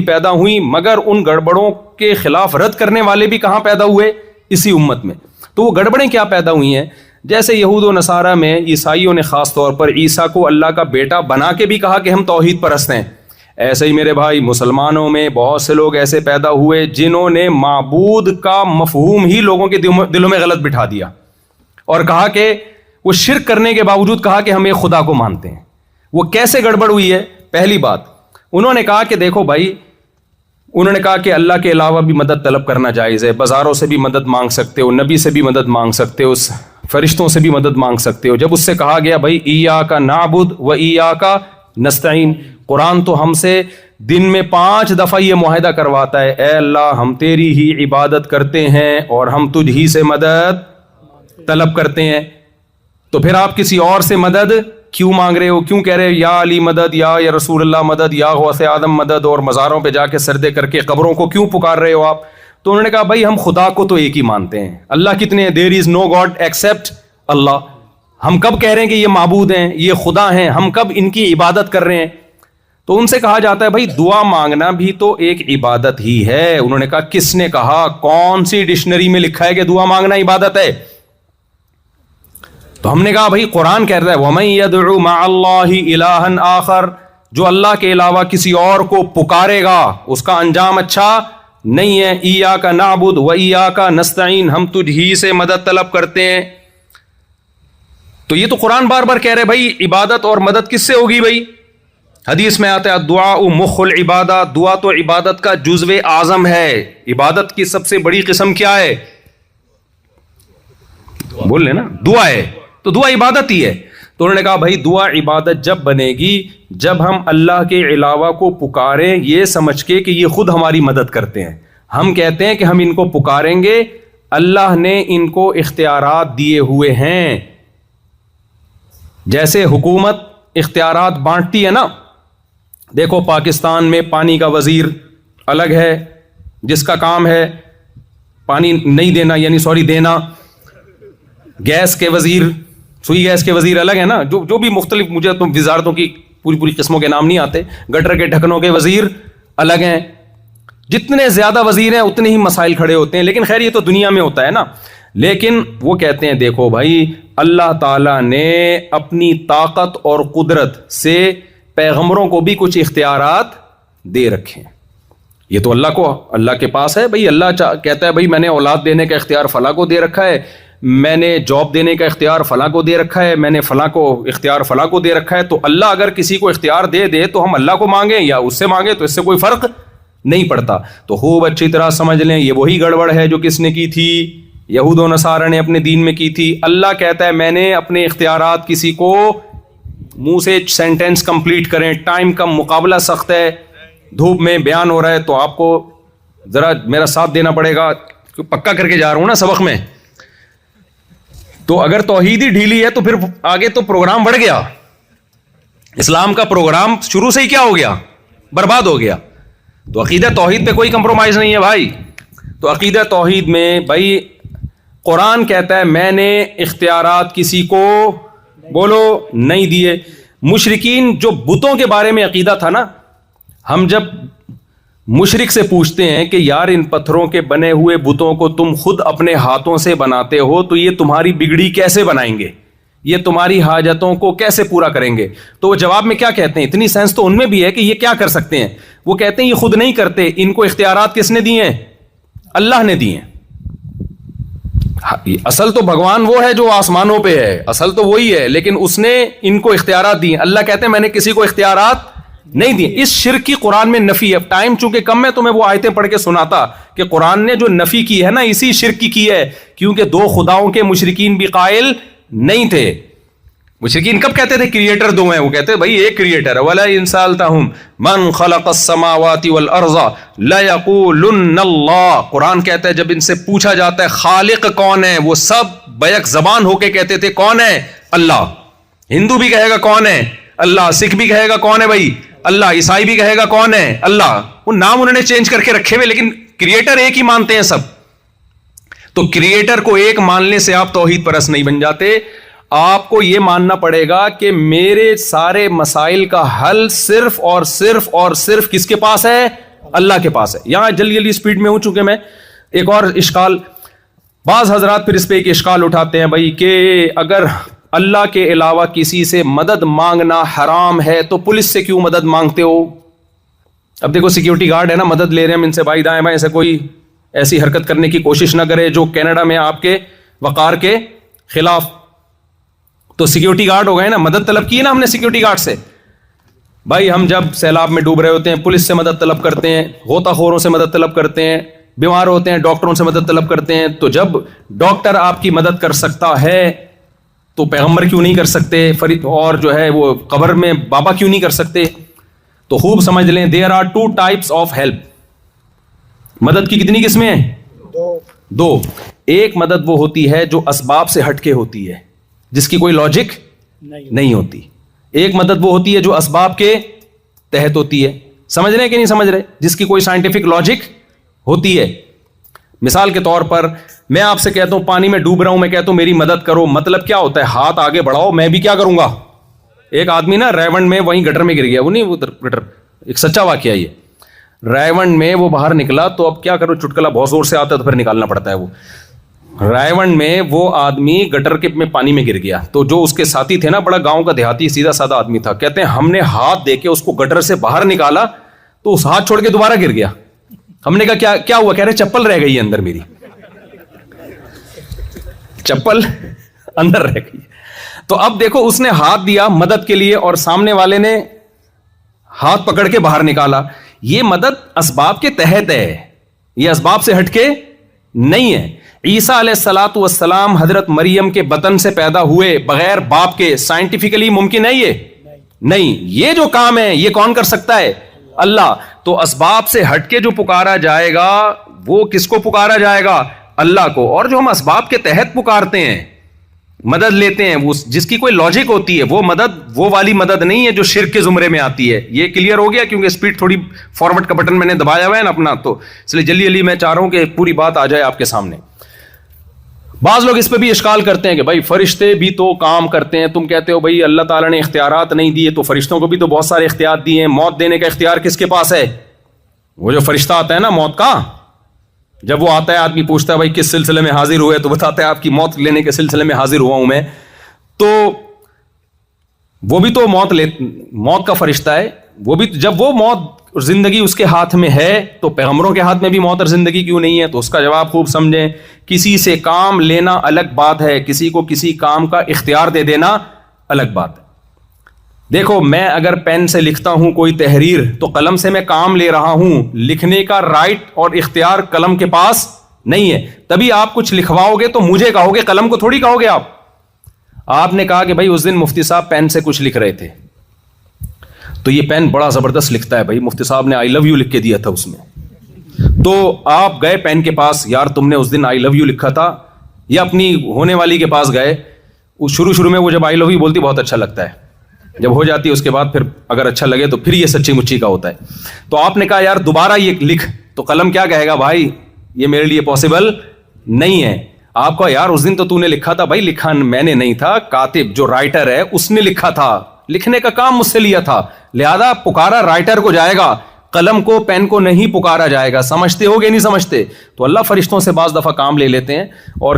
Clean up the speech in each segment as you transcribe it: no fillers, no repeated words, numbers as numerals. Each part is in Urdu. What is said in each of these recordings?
پیدا ہوئی, مگر ان گڑبڑوں کے خلاف رد کرنے والے بھی کہاں پیدا ہوئے؟ اسی امت میں. تو وہ گڑبڑیں کیا پیدا ہوئی ہیں؟ جیسے یہود و نصارہ میں عیسائیوں نے خاص طور پر عیسیٰ کو اللہ کا بیٹا بنا کے بھی کہا کہ ہم توحید پرست ہیں. ایسے ہی میرے بھائی مسلمانوں میں بہت سے لوگ ایسے پیدا ہوئے جنہوں نے معبود کا مفہوم ہی لوگوں کے دلوں میں غلط بٹھا دیا اور کہا کہ وہ شرک کرنے کے باوجود کہا کہ ہم ایک خدا کو مانتے ہیں. وہ کیسے گڑبڑ ہوئی ہے؟ پہلی بات, انہوں نے کہا کہ دیکھو بھائی, انہوں نے کہا کہ اللہ کے علاوہ بھی مدد طلب کرنا جائز ہے, بازاروں سے بھی مدد مانگ سکتے ہو, نبی سے بھی مدد مانگ سکتے ہو, فرشتوں سے بھی مدد مانگ سکتے ہو. جب اس سے کہا گیا بھائی ایاک نعبد و ایاک نستعین, قرآن تو ہم سے دن میں 5 دفعہ یہ معاہدہ کرواتا ہے, اے اللہ ہم تیری ہی عبادت کرتے ہیں اور ہم تجھ ہی سے مدد طلب کرتے ہیں, تو پھر آپ کسی اور سے مدد کیوں مانگ رہے ہو؟ کیوں کہہ رہے ہو یا علی مدد, یا رسول اللہ مدد, یا غوث آدم مدد, اور مزاروں پہ جا کے سجدے کر کے قبروں کو کیوں پکار رہے ہو آپ؟ تو انہوں نے کہا بھائی ہم خدا کو تو ایک ہی مانتے ہیں. اللہ کتنے ہیں؟ دیر از نو گاڈ ایکسپٹ اللہ. ہم کب کہہ رہے ہیں کہ یہ معبود ہیں, یہ خدا ہیں؟ ہم کب ان کی عبادت کر رہے ہیں؟ تو ان سے کہا جاتا ہے بھائی دعا مانگنا بھی تو ایک عبادت ہی ہے. انہوں نے کہا کس نے کہا؟ کون سی ڈکشنری میں لکھا ہے کہ دعا مانگنا عبادت ہے؟ تو ہم نے کہا بھائی قرآن کہتا ہے وَمَن يَدْعُ مَعَ اللَّهِ إِلَٰهًا آخر, جو اللہ کے علاوہ کسی اور کو پکارے گا اس کا انجام اچھا نہیں ہے. ایاک نعبد و ایاک نستعین, ہم تجھ ہی سے مدد طلب کرتے ہیں. تو یہ تو قرآن بار بار کہہ رہے بھائی عبادت اور مدد کس سے ہوگی بھائی؟ حدیث میں آتا ہے الدعاء مخ العبادہ, دعا تو عبادت کا جزو اعظم ہے. عبادت کی سب سے بڑی قسم کیا ہے؟ بول لیں نا, دعا ہے. تو دعا عبادت ہی ہے. تو انہوں نے کہا بھائی دعا عبادت جب بنے گی جب ہم اللہ کے علاوہ کو پکاریں یہ سمجھ کے کہ یہ خود ہماری مدد کرتے ہیں. ہم کہتے ہیں کہ ہم ان کو پکاریں گے, اللہ نے ان کو اختیارات دیے ہوئے ہیں. جیسے حکومت اختیارات بانٹتی ہے نا, دیکھو پاکستان میں پانی کا وزیر الگ ہے جس کا کام ہے پانی نہیں دینا, یعنی دینا. گیس کے وزیر, سوئی گیس کے وزیر الگ ہے نا, جو بھی مختلف, مجھے تو وزارتوں کی پوری قسموں کے نام نہیں آتے. گٹر کے ڈھکنوں کے وزیر الگ ہیں. جتنے زیادہ وزیر ہیں اتنے ہی مسائل کھڑے ہوتے ہیں. لیکن خیر یہ تو دنیا میں ہوتا ہے نا. لیکن وہ کہتے ہیں دیکھو بھائی اللہ تعالیٰ نے اپنی طاقت اور قدرت سے پیغمبروں کو بھی کچھ اختیارات دے رکھے ہیں. یہ تو اللہ کے پاس ہے بھائی. اللہ کہتا ہے بھائی میں نے اولاد دینے کا اختیار فلاں کو دے رکھا ہے, میں نے جاب دینے کا اختیار فلاں کو دے رکھا ہے, میں نے فلاں کو اختیار فلاں کو دے رکھا ہے. تو اللہ اگر کسی کو اختیار دے تو ہم اللہ کو مانگیں یا اس سے مانگیں تو اس سے کوئی فرق نہیں پڑتا. تو خوب اچھی طرح سمجھ لیں یہ وہی گڑبڑ ہے جو کس نے کی تھی؟ یہود و نصارہ نے اپنے دین میں کی تھی. اللہ کہتا ہے میں نے اپنے اختیارات کسی کو, منہ سے سینٹینس کمپلیٹ کریں, ٹائم کا مقابلہ سخت ہے, دھوپ میں بیان ہو رہا ہے تو آپ کو ذرا میرا ساتھ دینا پڑے گا, پکا کر کے جا رہا ہوں نا سبق میں. تو اگر توحید ہی ڈھیلی ہے تو پھر آگے تو پروگرام بڑھ گیا. اسلام کا پروگرام شروع سے ہی کیا ہو گیا؟ برباد ہو گیا. تو عقیدہ توحید پہ کوئی کمپرومائز نہیں ہے بھائی. تو عقیدہ توحید میں بھائی قرآن کہتا ہے میں نے اختیارات کسی کو بولو نہیں دیے. مشرکین جو بتوں کے بارے میں عقیدہ تھا نا, ہم جب مشرک سے پوچھتے ہیں کہ یار ان پتھروں کے بنے ہوئے بتوں کو تم خود اپنے ہاتھوں سے بناتے ہو تو یہ تمہاری بگڑی کیسے بنائیں گے, یہ تمہاری حاجتوں کو کیسے پورا کریں گے؟ تو وہ جواب میں کیا کہتے ہیں؟ اتنی سینس تو ان میں بھی ہے کہ یہ کیا کر سکتے ہیں. وہ کہتے ہیں یہ خود نہیں کرتے, ان کو اختیارات کس نے دیے ہیں؟ اللہ نے دیے ہیں. اصل تو بھگوان وہ ہے جو آسمانوں پہ ہے, اصل تو وہی ہے, لیکن اس نے ان کو اختیارات دیے. اللہ کہتے ہیں میں نے کسی کو اختیارات نہیں دیے. اس شرک کی قرآن میں نفی ہے. ٹائم چونکہ کم ہے تو میں وہ آیتیں پڑھ کے سناتا کہ قرآن نے جو نفی کی ہے نا اسی شرک کی ہے, کیونکہ 2 خداؤں کے مشرکین بھی قائل نہیں تھے. مشرکین کب کہتے تھے کریٹر 2 ہیں؟ وہ کہتے بھائی ایک کریٹر ہے. وَلَئِن سَأَلْتَهُمْ مَنْ خَلَقَ السَّمَاوَاتِ وَالْأَرْضَ لَيَقُولُنَّ اللَّهُ. قرآن کہتا ہے جب ان سے پوچھا جاتا ہے خالق کون ہے, وہ سب بیک زبان ہو کے کہتے تھے کون ہے؟ اللہ. ہندو بھی کہے گا کون ہے؟ اللہ. سکھ بھی کہے گا کون ہے بھائی؟ اللہ. عیسائی بھی کہے گا کون ہے؟ اللہ. وہ نام انہوں نے چینج کر کے رکھے ہوئے لیکن کریٹر ایک ہی مانتے ہیں سب. تو کریٹر کو ایک ماننے سے آپ توحید پرست نہیں بن جاتے. آپ کو یہ ماننا پڑے گا کہ میرے سارے مسائل کا حل صرف اور صرف اور صرف کس کے پاس ہے؟ اللہ کے پاس ہے. یہاں جلدی جلدی اسپیڈ میں ہوں چونکہ میں. ایک اور اشکال, بعض حضرات پھر اس پہ ایک اشکال اٹھاتے ہیں بھائی کہ اگر اللہ کے علاوہ کسی سے مدد مانگنا حرام ہے تو پولیس سے کیوں مدد مانگتے ہو؟ اب دیکھو سیکیورٹی گارڈ ہے نا, مدد لے رہے ہیں ہم ان سے, بھائی دائیں بائیں سے کوئی ایسی حرکت کرنے کی کوشش نہ کرے جو کینیڈا میں آپ کے وقار کے خلاف. تو سیکیورٹی گارڈ ہو گئے نا, مدد طلب کی ہے نا ہم نے سیکیورٹی گارڈ سے. بھائی ہم جب سیلاب میں ڈوب رہے ہوتے ہیں پولیس سے مدد طلب کرتے ہیں, غوطہ خوروں سے مدد طلب کرتے ہیں, بیمار ہوتے ہیں ڈاکٹروں سے مدد طلب کرتے ہیں. تو جب ڈاکٹر آپ کی مدد کر سکتا ہے تو پیغمبر کیوں نہیں کر سکتے؟ اور جو ہے وہ قبر میں بابا کیوں نہیں کر سکتے؟ تو خوب سمجھ لیں, there are 2 types of help. مدد کی کتنی قسمیں ہیں؟ 2. ایک مدد وہ ہوتی ہے جو اسباب سے ہٹ کے ہوتی ہے, جس کی کوئی لاجک نہیں ہوتی. ایک مدد وہ ہوتی ہے جو اسباب کے تحت ہوتی ہے. سمجھ رہے ہیں کہ نہیں سمجھ رہے؟ جس کی کوئی سائنٹیفک لاجک ہوتی ہے. مثال کے طور پر میں آپ سے کہتا ہوں پانی میں ڈوب رہا ہوں, میں کہتا ہوں میری مدد کرو, مطلب کیا ہوتا ہے؟ ہاتھ آگے بڑھاؤ, میں بھی کیا کروں گا. ایک آدمی نا ریونڈ میں وہیں گٹر میں گر گیا, وہ نہیں ادھر گٹر, ایک سچا واقعہ یہ. ریونڈ میں وہ باہر نکلا تو اب کیا کرو, چٹکلا بہت زور سے آتا ہے تو پھر نکالنا پڑتا ہے. وہ ریونڈ میں وہ آدمی گٹر کے میں پانی میں گر گیا, تو جو اس کے ساتھی تھے نا, بڑا گاؤں کا دیہاتی سیدھا سادہ آدمی تھا, کہتے ہیں ہم نے ہاتھ دے کے اس کو گٹر سے باہر نکالا تو اس ہاتھ چھوڑ کے دوبارہ گر گیا. ہم نے کہا کیا ہوا؟ کہہ رہے چپل رہ گئی ہے اندر, میری چپل اندر رہ گئی. تو اب دیکھو اس نے ہاتھ دیا مدد کے لیے اور سامنے والے نے ہاتھ پکڑ کے باہر نکالا. یہ مدد اسباب کے تحت ہے, یہ اسباب سے ہٹ کے نہیں ہے. عیسیٰ علیہ الصلوۃ والسلام حضرت مریم کے بطن سے پیدا ہوئے بغیر باپ کے, سائنٹیفکلی ممکن ہے یہ نہیں. یہ جو کام ہے یہ کون کر سکتا ہے؟ اللہ. تو اسباب سے ہٹ کے جو پکارا جائے گا وہ کس کو پکارا جائے گا؟ اللہ کو. اور جو ہم اسباب کے تحت پکارتے ہیں, مدد لیتے ہیں, وہ جس کی کوئی لاجک ہوتی ہے, وہ مدد وہ والی مدد نہیں ہے جو شرک کے زمرے میں آتی ہے. یہ کلیئر ہو گیا؟ کیونکہ اسپیڈ تھوڑی فارورڈ کا بٹن میں نے دبایا ہوا ہے نا اپنا, تو اس لیے جلدی جلدی میں چاہ رہا ہوں کہ پوری بات آ جائے آپ کے سامنے. بعض لوگ اس پہ بھی اشکال کرتے ہیں کہ بھائی فرشتے بھی تو کام کرتے ہیں, تم کہتے ہو بھائی اللہ تعالیٰ نے اختیارات نہیں دیے, تو فرشتوں کو بھی تو بہت سارے اختیار دیے ہیں. موت دینے کا اختیار کس کے پاس ہے؟ وہ جو فرشتہ آتا ہے نا موت کا, جب وہ آتا ہے آدمی پوچھتا ہے بھائی کس سلسلے میں حاضر ہوئے, تو بتاتا ہے آپ کی موت لینے کے سلسلے میں حاضر ہوا ہوں میں. تو وہ بھی تو موت کا فرشتہ ہے. وہ بھی جب وہ موت اور زندگی اس کے ہاتھ میں ہے تو پیغمبروں کے ہاتھ میں بھی موت اور زندگی کیوں نہیں ہے؟ تو اس کا جواب خوب سمجھیں. کسی سے کام لینا الگ بات ہے, کسی کو کسی کام کا اختیار دے دینا الگ بات ہے. دیکھو میں اگر پین سے لکھتا ہوں کوئی تحریر تو قلم سے میں کام لے رہا ہوں, لکھنے کا رائٹ اور اختیار قلم کے پاس نہیں ہے. تبھی آپ کچھ لکھواؤ گے تو مجھے کہو گے, قلم کو تھوڑی کہو گے. آپ نے کہا کہ بھائی اس دن مفتی صاحب پین سے کچھ لکھ رہے تھے, تو یہ پین بڑا زبردست لکھتا ہے بھائی, مفتی صاحب نے آئی لو یو لکھ کے دیا تھا اس میں. تو آپ گئے پین کے پاس, یار تم نے اس دن آئی لو یو لکھا تھا, یا اپنی ہونے والی کے پاس گئے, شروع میں وہ جب آئی لو یو بولتی بہت اچھا لگتا ہے, جب ہو جاتی ہے اس کے بعد پھر اگر اچھا لگے تو پھر یہ سچی مچی کا ہوتا ہے. تو آپ نے کہا یار دوبارہ یہ لکھ, تو قلم کیا کہے گا؟ بھائی یہ میرے لیے پاسبل نہیں ہے. آپ کو یار اس دن تو نے لکھا تھا. بھائی لکھا میں نے نہیں تھا, کاتب جو رائٹر ہے اس نے لکھا تھا, لکھنے کا کام مجھ سے لیا تھا, لہذا پکارا رائٹر کو جائے گا, قلم کو پین کو نہیں پکارا جائے گا. سمجھتے ہو گے نہیں سمجھتے؟ تو اللہ فرشتوں سے بعض دفعہ کام لے لیتے ہیں, اور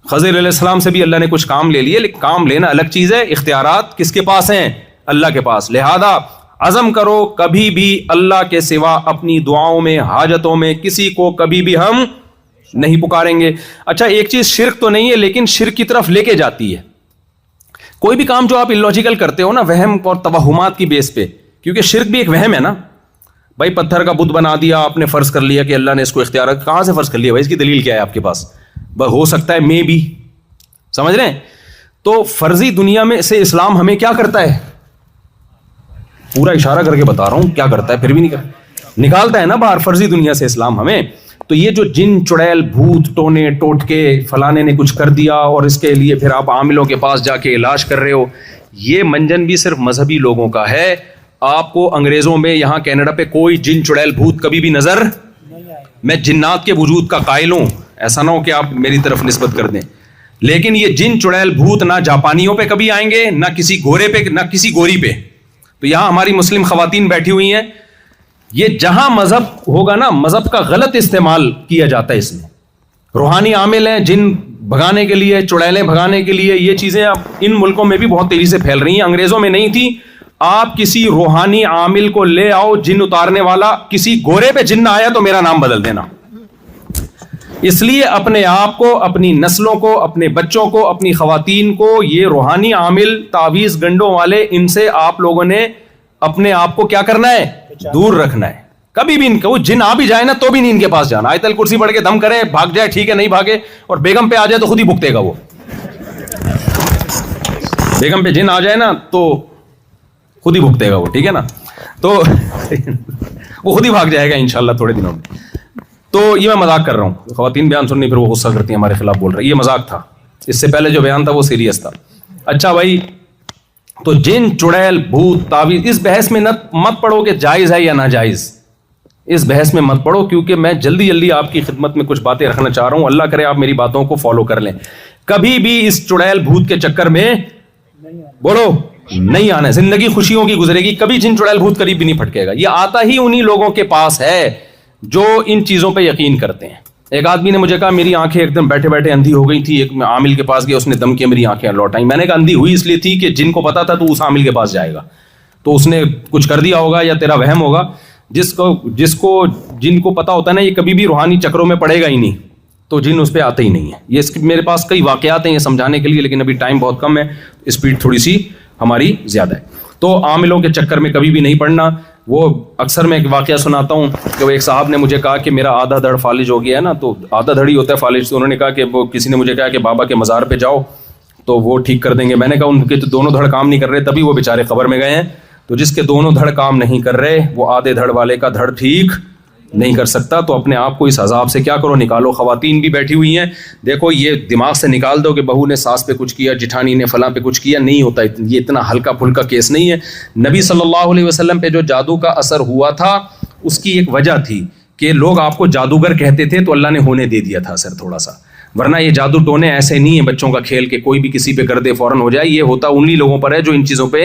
خضر علیہ السلام سے بھی اللہ نے کچھ کام لے لیے, لیکن کام لینا الگ چیز ہے. اختیارات کس کے پاس ہیں؟ اللہ کے پاس. لہذا عزم کرو کبھی بھی اللہ کے سوا اپنی دعاؤں میں, حاجتوں میں کسی کو کبھی بھی ہم نہیں پکاریں گے. اچھا ایک چیز شرک تو نہیں ہے لیکن شرک کی طرف لے کے جاتی ہے. کوئی بھی کام جو آپ الوجیکل کرتے ہو نا, وہم اور توہمات کی بیس پہ, کیونکہ شرک بھی ایک وہم ہے نا. بھائی پتھر کا بت بنا دیا آپ نے, فرض کر لیا کہ اللہ نے اس کو اختیار, کہاں سے فرض کر لیا بھائی؟ اس کی دلیل کیا ہے آپ کے پاس؟ ہو سکتا ہے میں بھی, سمجھ رہے ہیں؟ تو فرضی دنیا میں سے اسلام ہمیں کیا کرتا ہے؟ پورا اشارہ کر کے بتا رہا ہوں کیا کرتا ہے, پھر بھی نہیں نکالتا ہے نا باہر فرضی دنیا سے اسلام ہمیں. تو یہ جو جن چڑیل بھوت ٹونے ٹوٹکے فلانے نے کچھ کر دیا اور اس کے لیے پھر آپ عاملوں کے پاس جا کے علاج کر رہے ہو, یہ منجن بھی صرف مذہبی لوگوں کا ہے. آپ کو انگریزوں میں یہاں کینیڈا پہ کوئی جن چڑیل بھوت کبھی بھی نظر نہیں آئے. میں جنات کے وجود کا قائل ہوں, ایسا نہ ہو کہ آپ میری طرف نسبت کر دیں, لیکن یہ جن چڑیل بھوت نہ جاپانیوں پہ کبھی آئیں گے, نہ کسی گورے پہ, نہ کسی گوری پہ. تو یہاں ہماری مسلم خواتین بیٹھی ہوئی ہیں, یہ جہاں مذہب ہوگا نا، مذہب کا غلط استعمال کیا جاتا ہے اس میں. روحانی عامل ہیں، جن بھگانے کے لیے، چڑیلیں بھگانے کے لیے، یہ چیزیں اب ان ملکوں میں بھی بہت تیزی سے پھیل رہی ہیں. انگریزوں میں نہیں تھی. آپ کسی روحانی عامل کو لے آؤ، جن اتارنے والا، کسی گورے پہ جن نہ آیا تو میرا نام بدل دینا. اس لیے اپنے آپ کو، اپنی نسلوں کو، اپنے بچوں کو، اپنی خواتین کو یہ روحانی عامل، تعویذ گنڈوں والے، ان سے آپ لوگوں نے اپنے آپ کو کیا کرنا ہے؟ دور رکھنا ہے. کبھی بھی ان کو جن آ بھی جائے نا تو بھی نہیں ان کے پاس جانا. آیت الکرسی پڑھ کے دم کرے، بھاگ جائے ٹھیک ہے، نہیں بھاگے اور بیگم پہ آ جائے تو خود ہی بھگتے گا. وہ بیگم پہ جن آ جائے نا تو خود ہی بھگتے گا وہ، ٹھیک ہے نا. تو وہ خود ہی بھاگ جائے گا انشاءاللہ تھوڑے دنوں میں. تو یہ میں مذاق کر رہا ہوں. خواتین بیان سننی پھر وہ غصہ کرتی ہیں، ہمارے خلاف بول رہے ہیں. یہ مذاق تھا. اس سے پہلے جو بیان تھا وہ سیریس تھا. اچھا بھائی، تو جن، چڑیل، بھوت، تعویذ، اس بحث میں مت پڑھو کہ جائز ہے یا ناجائز. اس بحث میں مت پڑھو، کیونکہ میں جلدی جلدی آپ کی خدمت میں کچھ باتیں رکھنا چاہ رہا ہوں. اللہ کرے آپ میری باتوں کو فالو کر لیں. کبھی بھی اس چڑیل بھوت کے چکر میں بولو نہیں آنا ہے. زندگی خوشیوں کی گزرے گی، کبھی جن چڑیل بھوت قریب بھی نہیں پھٹکے گا. یہ آتا ہی انہی لوگوں کے پاس ہے جو ان چیزوں پہ یقین کرتے ہیں. ایک آدمی نے مجھے کہا میری آنکھیں ایک دم بیٹھے بیٹھے اندھی ہو گئی تھی. ایک عامل کے پاس گیا، اس نے دم کیا، میری آنکھیں لوٹائیں. میں نے کہا اندھی ہوئی اس لیے تھی کہ جن کو پتا تھا تو اس عامل کے پاس جائے گا، تو اس نے کچھ کر دیا ہوگا یا تیرا وہم ہوگا. جن کو پتا ہوتا ہے نا یہ کبھی بھی روحانی چکروں میں پڑے گا ہی نہیں، تو جن اس پہ آتے ہی نہیں ہے. یہ میرے پاس کئی واقعات ہیں یہ سمجھانے کے لیے، لیکن ابھی ٹائم بہت کم ہے، اسپیڈ تھوڑی سی ہماری زیادہ ہے. تو عاملوں کے چکر میں کبھی بھی نہیں پڑنا. وہ اکثر میں ایک واقعہ سناتا ہوں کہ وہ ایک صاحب نے مجھے کہا کہ میرا آدھا دھڑ فالج ہو گیا ہے نا. تو آدھا دھڑ ہی ہوتا ہے فالج. تو انہوں نے کہا کہ وہ کسی نے مجھے کہا کہ بابا کے مزار پہ جاؤ تو وہ ٹھیک کر دیں گے. میں نے کہا ان کے تو دونوں دھڑ کام نہیں کر رہے، تبھی وہ بیچارے قبر میں گئے ہیں. تو جس کے دونوں دھڑ کام نہیں کر رہے وہ آدھے دھڑ والے کا دھڑ ٹھیک نہیں کر سکتا. تو اپنے آپ کو اس عذاب سے کیا کرو، نکالو. خواتین بھی بیٹھی ہوئی ہیں، دیکھو یہ دماغ سے نکال دو کہ بہو نے ساس پہ کچھ کیا، جٹھانی نے فلاں پہ کچھ کیا. نہیں ہوتا، یہ اتنا ہلکا پھلکا کیس نہیں ہے. نبی صلی اللہ علیہ وسلم پہ جو جادو کا اثر ہوا تھا اس کی ایک وجہ تھی کہ لوگ آپ کو جادوگر کہتے تھے، تو اللہ نے ہونے دے دیا تھا اثر تھوڑا سا. ورنہ یہ جادو ٹونے ایسے نہیں ہیں بچوں کا کھیل کہ کوئی بھی کسی پہ کر دے فوراً ہو جائے. یہ ہوتا انہی لوگوں پر ہے جو ان چیزوں پہ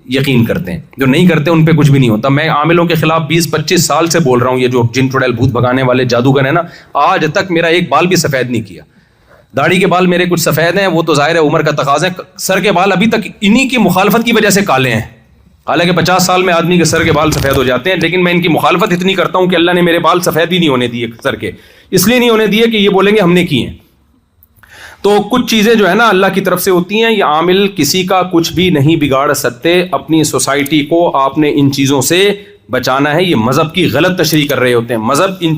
یقین کرتے ہیں. جو نہیں کرتے ان پہ کچھ بھی نہیں ہوتا. میں عاملوں کے خلاف 20-25 سال سے بول رہا ہوں. یہ جو جن چڑیل بھوت بھگانے والے جادوگر ہیں نا، آج تک میرا ایک بال بھی سفید نہیں کیا. داڑھی کے بال میرے کچھ سفید ہیں، وہ تو ظاہر ہے عمر کا تقاضا ہے. سر کے بال ابھی تک انہی کی مخالفت کی وجہ سے کالے ہیں. حالانکہ 50 سال میں آدمی کے سر کے بال سفید ہو جاتے ہیں، لیکن میں ان کی مخالفت اتنی کرتا ہوں کہ اللہ نے میرے بال سفید ہی نہیں ہونے دیے سر کے. اس لیے نہیں ہونے دیے کہ یہ بولیں گے ہم نے کی ہیں. تو کچھ چیزیں جو ہے نا اللہ کی طرف سے ہوتی ہیں. یہ عامل کسی کا کچھ بھی نہیں بگاڑ سکتے. اپنی سوسائٹی کو آپ نے ان چیزوں سے بچانا ہے. یہ مذہب کی غلط تشریح کر رہے ہوتے ہیں. مذہب ان